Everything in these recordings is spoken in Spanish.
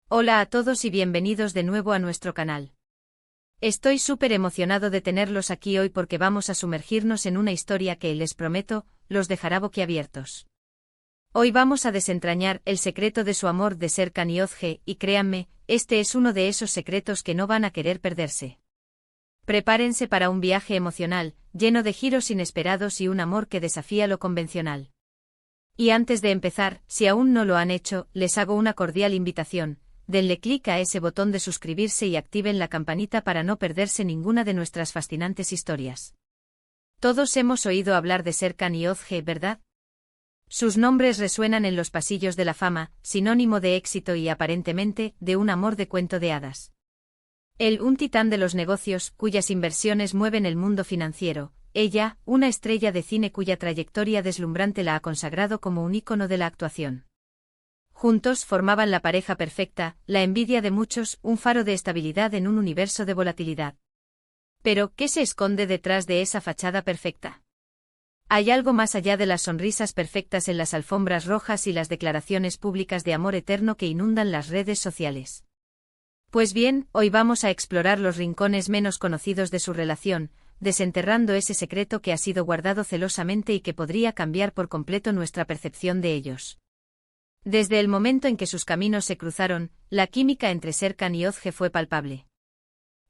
Hola a todos y bienvenidos de nuevo a nuestro canal. Estoy súper emocionado de tenerlos aquí hoy porque vamos a sumergirnos en una historia que, les prometo, los dejará boquiabiertos. Hoy vamos a desentrañar el secreto de su amor de Serkan y Özge, y créanme, este es uno de esos secretos que no van a querer perderse. Prepárense para un viaje emocional, lleno de giros inesperados y un amor que desafía lo convencional. Y antes de empezar, si aún no lo han hecho, les hago una cordial invitación. Denle clic a ese botón de suscribirse y activen la campanita para no perderse ninguna de nuestras fascinantes historias. Todos hemos oído hablar de Serkan y Özge, ¿verdad? Sus nombres resuenan en los pasillos de la fama, sinónimo de éxito y aparentemente, de un amor de cuento de hadas. Él, un titán de los negocios, cuyas inversiones mueven el mundo financiero. Ella, una estrella de cine cuya trayectoria deslumbrante la ha consagrado como un ícono de la actuación. Juntos formaban la pareja perfecta, la envidia de muchos, un faro de estabilidad en un universo de volatilidad. Pero, ¿qué se esconde detrás de esa fachada perfecta? Hay algo más allá de las sonrisas perfectas en las alfombras rojas y las declaraciones públicas de amor eterno que inundan las redes sociales. Pues bien, hoy vamos a explorar los rincones menos conocidos de su relación, desenterrando ese secreto que ha sido guardado celosamente y que podría cambiar por completo nuestra percepción de ellos. Desde el momento en que sus caminos se cruzaron, la química entre Serkan y Özge fue palpable.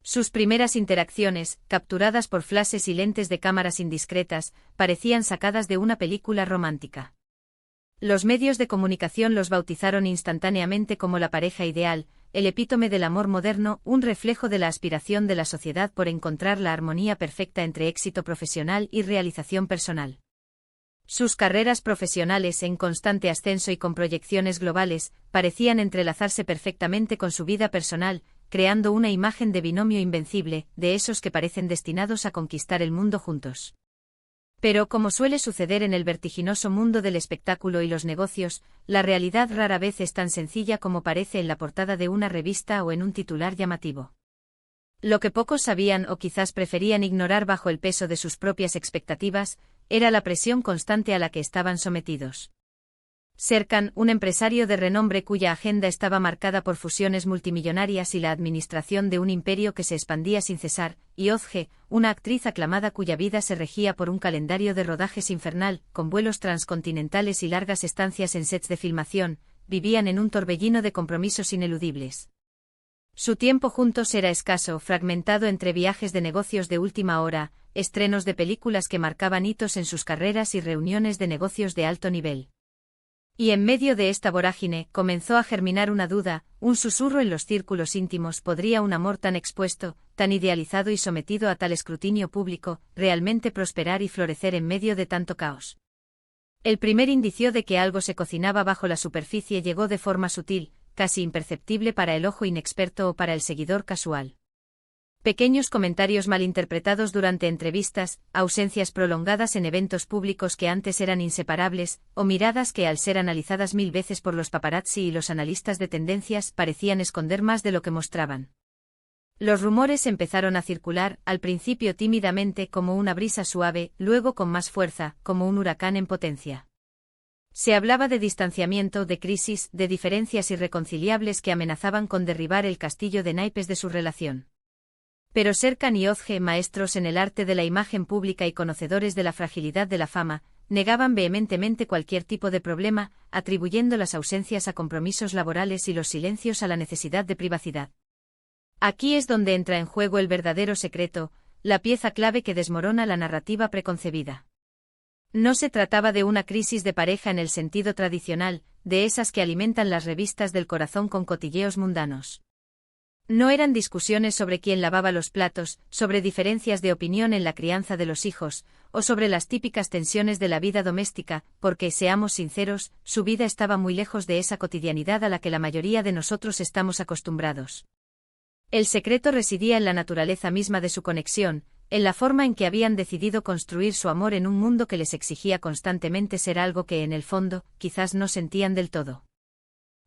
Sus primeras interacciones, capturadas por flashes y lentes de cámaras indiscretas, parecían sacadas de una película romántica. Los medios de comunicación los bautizaron instantáneamente como la pareja ideal, el epítome del amor moderno, un reflejo de la aspiración de la sociedad por encontrar la armonía perfecta entre éxito profesional y realización personal. Sus carreras profesionales, en constante ascenso y con proyecciones globales, parecían entrelazarse perfectamente con su vida personal, creando una imagen de binomio invencible, de esos que parecen destinados a conquistar el mundo juntos. Pero, como suele suceder en el vertiginoso mundo del espectáculo y los negocios, la realidad rara vez es tan sencilla como parece en la portada de una revista o en un titular llamativo. Lo que pocos sabían o quizás preferían ignorar bajo el peso de sus propias expectativas, era la presión constante a la que estaban sometidos. Serkan, un empresario de renombre cuya agenda estaba marcada por fusiones multimillonarias y la administración de un imperio que se expandía sin cesar, y Özge, una actriz aclamada cuya vida se regía por un calendario de rodajes infernal, con vuelos transcontinentales y largas estancias en sets de filmación, vivían en un torbellino de compromisos ineludibles. Su tiempo juntos era escaso, fragmentado entre viajes de negocios de última hora, estrenos de películas que marcaban hitos en sus carreras y reuniones de negocios de alto nivel. Y en medio de esta vorágine, comenzó a germinar una duda, un susurro en los círculos íntimos: ¿podría un amor tan expuesto, tan idealizado y sometido a tal escrutinio público, realmente prosperar y florecer en medio de tanto caos? El primer indicio de que algo se cocinaba bajo la superficie llegó de forma sutil, casi imperceptible para el ojo inexperto o para el seguidor casual. Pequeños comentarios malinterpretados durante entrevistas, ausencias prolongadas en eventos públicos que antes eran inseparables, o miradas que, al ser analizadas 1000 veces por los paparazzi y los analistas de tendencias, parecían esconder más de lo que mostraban. Los rumores empezaron a circular, al principio tímidamente como una brisa suave, luego con más fuerza, como un huracán en potencia. Se hablaba de distanciamiento, de crisis, de diferencias irreconciliables que amenazaban con derribar el castillo de naipes de su relación. Pero Serkan y Özge, maestros en el arte de la imagen pública y conocedores de la fragilidad de la fama, negaban vehementemente cualquier tipo de problema, atribuyendo las ausencias a compromisos laborales y los silencios a la necesidad de privacidad. Aquí es donde entra en juego el verdadero secreto, la pieza clave que desmorona la narrativa preconcebida. No se trataba de una crisis de pareja en el sentido tradicional, de esas que alimentan las revistas del corazón con cotilleos mundanos. No eran discusiones sobre quién lavaba los platos, sobre diferencias de opinión en la crianza de los hijos, o sobre las típicas tensiones de la vida doméstica, porque, seamos sinceros, su vida estaba muy lejos de esa cotidianidad a la que la mayoría de nosotros estamos acostumbrados. El secreto residía en la naturaleza misma de su conexión, en la forma en que habían decidido construir su amor en un mundo que les exigía constantemente ser algo que, en el fondo, quizás no sentían del todo.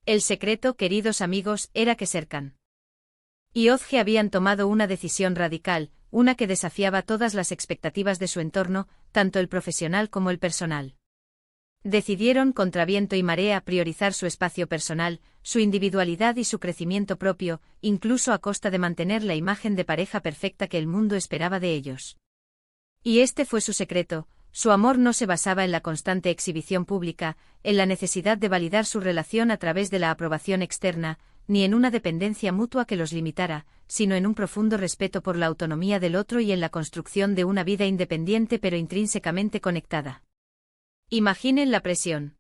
El secreto, queridos amigos, era que Serkan y Özge habían tomado una decisión radical, una que desafiaba todas las expectativas de su entorno, tanto el profesional como el personal. Decidieron, contra viento y marea, priorizar su espacio personal, su individualidad y su crecimiento propio, incluso a costa de mantener la imagen de pareja perfecta que el mundo esperaba de ellos. Y este fue su secreto: su amor no se basaba en la constante exhibición pública, en la necesidad de validar su relación a través de la aprobación externa, ni en una dependencia mutua que los limitara, sino en un profundo respeto por la autonomía del otro y en la construcción de una vida independiente pero intrínsecamente conectada. Imaginen la presión.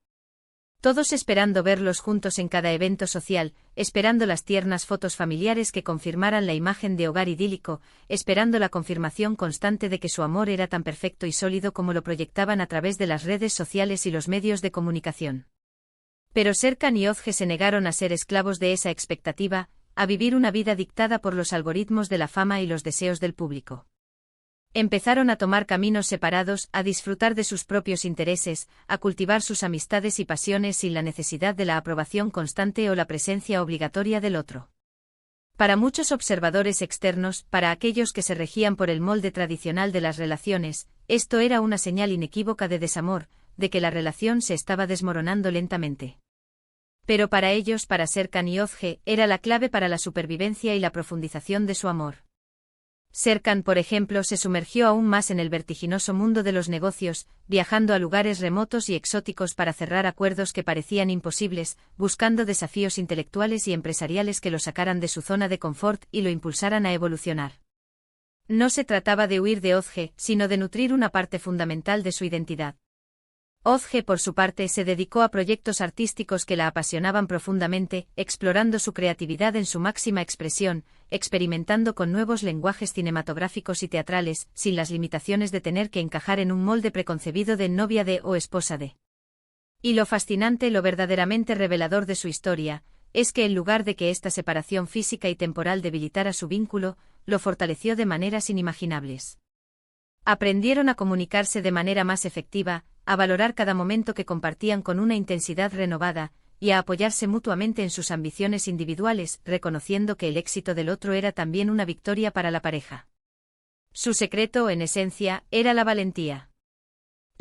Todos esperando verlos juntos en cada evento social, esperando las tiernas fotos familiares que confirmaran la imagen de hogar idílico, esperando la confirmación constante de que su amor era tan perfecto y sólido como lo proyectaban a través de las redes sociales y los medios de comunicación. Pero Serkan y Özge se negaron a ser esclavos de esa expectativa, a vivir una vida dictada por los algoritmos de la fama y los deseos del público. Empezaron a tomar caminos separados, a disfrutar de sus propios intereses, a cultivar sus amistades y pasiones sin la necesidad de la aprobación constante o la presencia obligatoria del otro. Para muchos observadores externos, para aquellos que se regían por el molde tradicional de las relaciones, esto era una señal inequívoca de desamor, de que la relación se estaba desmoronando lentamente. Pero para ellos, para Serkan y Özge, era la clave para la supervivencia y la profundización de su amor. Serkan, por ejemplo, se sumergió aún más en el vertiginoso mundo de los negocios, viajando a lugares remotos y exóticos para cerrar acuerdos que parecían imposibles, buscando desafíos intelectuales y empresariales que lo sacaran de su zona de confort y lo impulsaran a evolucionar. No se trataba de huir de Özge, sino de nutrir una parte fundamental de su identidad. Özge, por su parte, se dedicó a proyectos artísticos que la apasionaban profundamente, explorando su creatividad en su máxima expresión, experimentando con nuevos lenguajes cinematográficos y teatrales, sin las limitaciones de tener que encajar en un molde preconcebido de novia de o esposa de. Y lo fascinante, lo verdaderamente revelador de su historia, es que en lugar de que esta separación física y temporal debilitara su vínculo, lo fortaleció de maneras inimaginables. Aprendieron a comunicarse de manera más efectiva, a valorar cada momento que compartían con una intensidad renovada, y a apoyarse mutuamente en sus ambiciones individuales, reconociendo que el éxito del otro era también una victoria para la pareja. Su secreto, en esencia, era la valentía.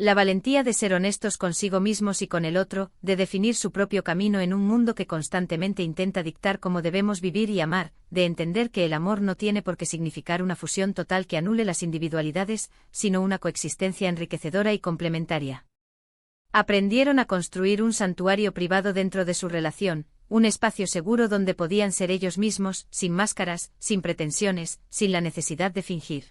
La valentía de ser honestos consigo mismos y con el otro, de definir su propio camino en un mundo que constantemente intenta dictar cómo debemos vivir y amar, de entender que el amor no tiene por qué significar una fusión total que anule las individualidades, sino una coexistencia enriquecedora y complementaria. Aprendieron a construir un santuario privado dentro de su relación, un espacio seguro donde podían ser ellos mismos, sin máscaras, sin pretensiones, sin la necesidad de fingir.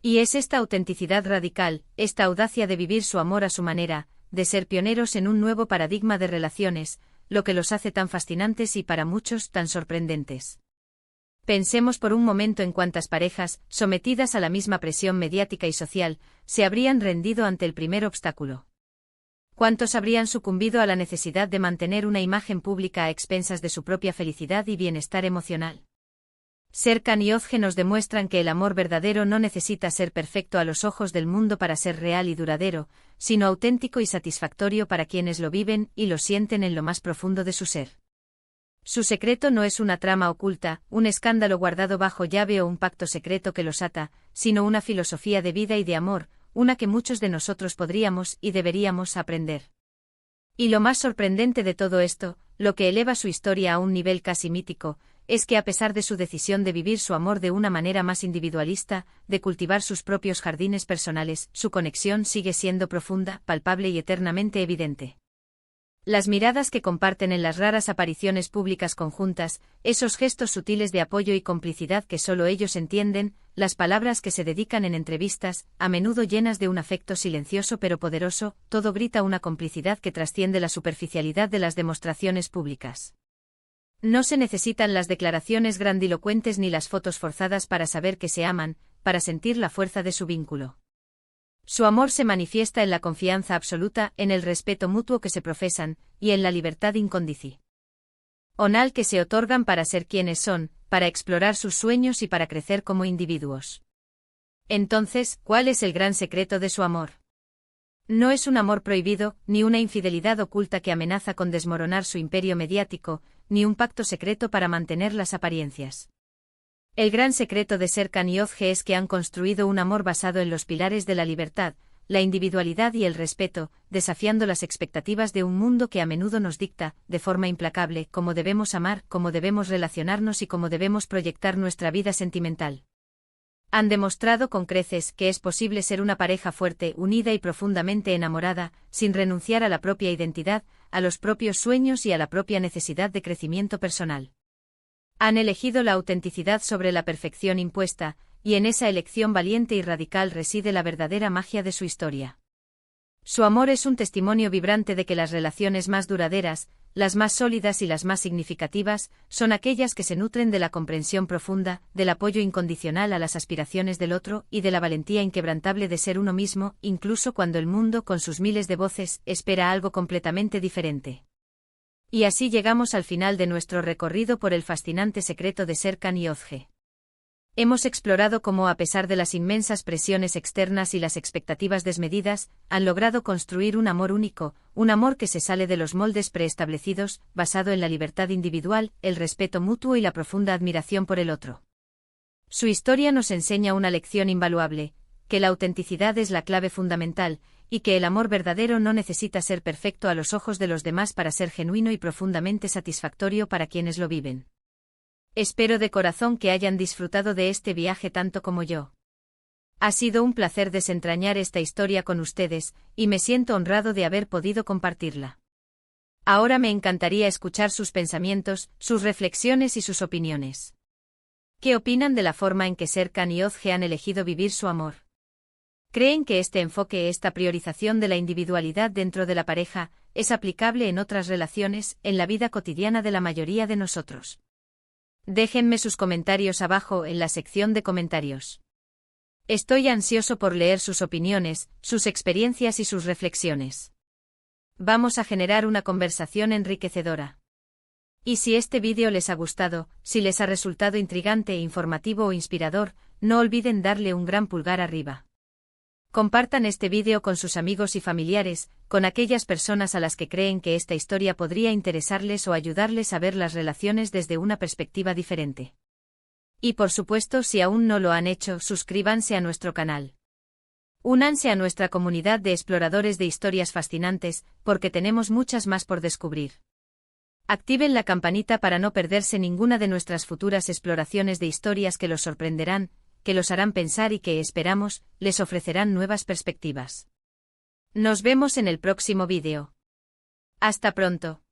Y es esta autenticidad radical, esta audacia de vivir su amor a su manera, de ser pioneros en un nuevo paradigma de relaciones, lo que los hace tan fascinantes y para muchos tan sorprendentes. Pensemos por un momento en cuántas parejas, sometidas a la misma presión mediática y social, se habrían rendido ante el primer obstáculo. ¿Cuántos habrían sucumbido a la necesidad de mantener una imagen pública a expensas de su propia felicidad y bienestar emocional? Serkan y Özge nos demuestran que el amor verdadero no necesita ser perfecto a los ojos del mundo para ser real y duradero, sino auténtico y satisfactorio para quienes lo viven y lo sienten en lo más profundo de su ser. Su secreto no es una trama oculta, un escándalo guardado bajo llave o un pacto secreto que los ata, sino una filosofía de vida y de amor, una que muchos de nosotros podríamos y deberíamos aprender. Y lo más sorprendente de todo esto, lo que eleva su historia a un nivel casi mítico, es que a pesar de su decisión de vivir su amor de una manera más individualista, de cultivar sus propios jardines personales, su conexión sigue siendo profunda, palpable y eternamente evidente. Las miradas que comparten en las raras apariciones públicas conjuntas, esos gestos sutiles de apoyo y complicidad que solo ellos entienden, las palabras que se dedican en entrevistas, a menudo llenas de un afecto silencioso pero poderoso, todo grita una complicidad que trasciende la superficialidad de las demostraciones públicas. No se necesitan las declaraciones grandilocuentes ni las fotos forzadas para saber que se aman, para sentir la fuerza de su vínculo. Su amor se manifiesta en la confianza absoluta, en el respeto mutuo que se profesan, y en la libertad incondicional que se otorgan para ser quienes son, para explorar sus sueños y para crecer como individuos. Entonces, ¿cuál es el gran secreto de su amor? No es un amor prohibido, ni una infidelidad oculta que amenaza con desmoronar su imperio mediático, ni un pacto secreto para mantener las apariencias. El gran secreto de Serkan y Özge es que han construido un amor basado en los pilares de la libertad, la individualidad y el respeto, desafiando las expectativas de un mundo que a menudo nos dicta, de forma implacable, cómo debemos amar, cómo debemos relacionarnos y cómo debemos proyectar nuestra vida sentimental. Han demostrado con creces que es posible ser una pareja fuerte, unida y profundamente enamorada, sin renunciar a la propia identidad, a los propios sueños y a la propia necesidad de crecimiento personal. Han elegido la autenticidad sobre la perfección impuesta, y en esa elección valiente y radical reside la verdadera magia de su historia. Su amor es un testimonio vibrante de que las relaciones más duraderas, las más sólidas y las más significativas, son aquellas que se nutren de la comprensión profunda, del apoyo incondicional a las aspiraciones del otro y de la valentía inquebrantable de ser uno mismo, incluso cuando el mundo, con sus miles de voces, espera algo completamente diferente. Y así llegamos al final de nuestro recorrido por el fascinante secreto de Serkan y Özge. Hemos explorado cómo, a pesar de las inmensas presiones externas y las expectativas desmedidas, han logrado construir un amor único, un amor que se sale de los moldes preestablecidos, basado en la libertad individual, el respeto mutuo y la profunda admiración por el otro. Su historia nos enseña una lección invaluable, que la autenticidad es la clave fundamental, y que el amor verdadero no necesita ser perfecto a los ojos de los demás para ser genuino y profundamente satisfactorio para quienes lo viven. Espero de corazón que hayan disfrutado de este viaje tanto como yo. Ha sido un placer desentrañar esta historia con ustedes, y me siento honrado de haber podido compartirla. Ahora me encantaría escuchar sus pensamientos, sus reflexiones y sus opiniones. ¿Qué opinan de la forma en que Serkan y Özge han elegido vivir su amor? ¿Creen que este enfoque, esta priorización de la individualidad dentro de la pareja, es aplicable en otras relaciones, en la vida cotidiana de la mayoría de nosotros? Déjenme sus comentarios abajo en la sección de comentarios. Estoy ansioso por leer sus opiniones, sus experiencias y sus reflexiones. Vamos a generar una conversación enriquecedora. Y si este vídeo les ha gustado, si les ha resultado intrigante, informativo o inspirador, no olviden darle un gran pulgar arriba. Compartan este vídeo con sus amigos y familiares, con aquellas personas a las que creen que esta historia podría interesarles o ayudarles a ver las relaciones desde una perspectiva diferente. Y por supuesto, si aún no lo han hecho, suscríbanse a nuestro canal. Únanse a nuestra comunidad de exploradores de historias fascinantes, porque tenemos muchas más por descubrir. Activen la campanita para no perderse ninguna de nuestras futuras exploraciones de historias que los sorprenderán, que los harán pensar y que, esperamos, les ofrecerán nuevas perspectivas. Nos vemos en el próximo vídeo. Hasta pronto.